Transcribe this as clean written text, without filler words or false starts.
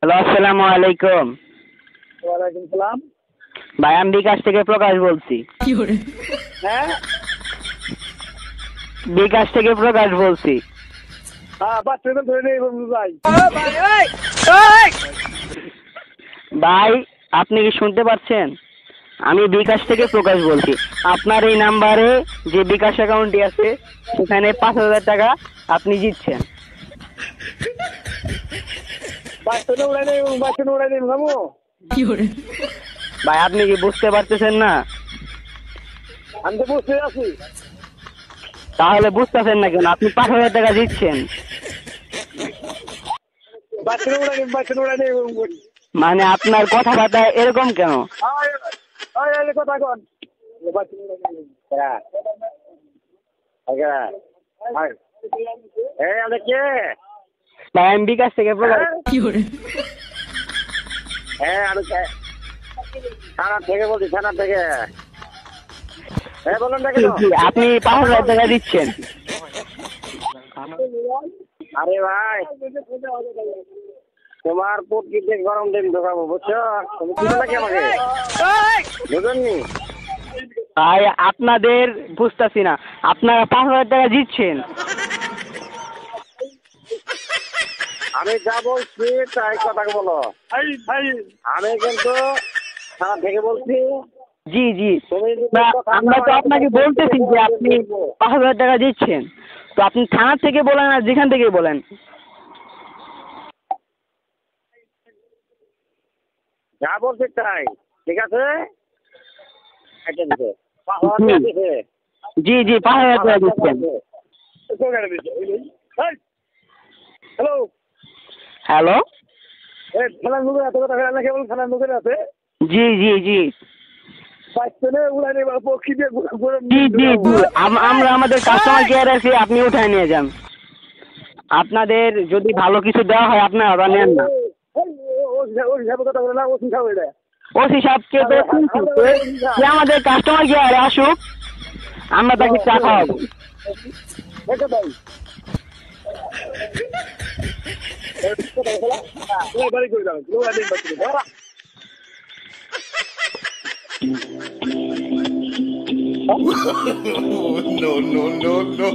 Hello, আসসালামু আলাইকুম। ওয়ালাইকুম সালাম। ভাই আমি বিকাশ থেকে প্রকাশ বলছি। হ্যাঁ বিকাশ থেকে প্রকাশ বলছি। হ্যাঁ, বাচ্চাদের ধরে নেই ভাই। ভাই আপনি কি শুনতে পাচ্ছেন? আমি বিকাশ থেকে প্রকাশ বলছি। আপনার এই নাম্বারে যে বিকাশ অ্যাকাউন্টটি আছে সেখানে 5,000 টাকা আপনি জিতছেন। বাচ্চাদের উড়াই নেই, বাচ্চাদের উড়াই নেই ভাবো। ভাই আপনি কি বুঝতে পারতেছেন না? আমি তো বসে আছি। তাহলে বুঝতেছেন না কেন? আপনি 5,000 টাকা জিতছেন। বাচ্চাদের উড়াই নেই, বাচ্চাদের উড়াই নেই। মানে আপনার কথাবার্তা এরকম কেন? কথা কন। ভাই আমি বিকাশ থেকে প্রকাশ। হ্যাঁ, আমি থানা থেকে বলছি, থানা থেকে। হ্যাঁ, বলুন না কেন? আপনি 5,000 টাকা দিচ্ছেন। আরে ভাই, তোমার প্রকৃতি গরম দিন ঢোকাবো, বুঝছো? তুমি কি নাকি আমাকে বুঝেননি? ভাই আপনাদের বুঝতেছি না, আপনারা 5,000 টাকা জিতছেন। আমি যা বলছি তাই কথা বলো। আমি কিন্তু থানা থেকে বলছি। জি জি, তুমি আমরা তো আপনাকে বলতেছি যে আপনি 5,000 টাকা দিচ্ছেন, তো আপনি থানা থেকে বলেন আর যেখান থেকে বলেন। যা বলছি তাই, ঠিক আছে? জি জি, 5,000 টাকা দিচ্ছেন। হ্যালো, হ্যালো, খেলার মুখে এত কথা খেলা কেবল খেলার মুখে আছে। জি জি জি জি জি জি, আমরা আমাদের কাস্টমার কেয়ার আছি, আপনি উঠায় নিয়ে যান। আপনাদের যদি ভালো কিছু দেওয়া হয় আপনারা ওটা নেন না। ওসি সাহেবকে তো শুনছি, যে আমাদের কাস্টমার কেয়ারে আসুক, আমরা তাকে চা খাওয়াবো। No, no, no, no.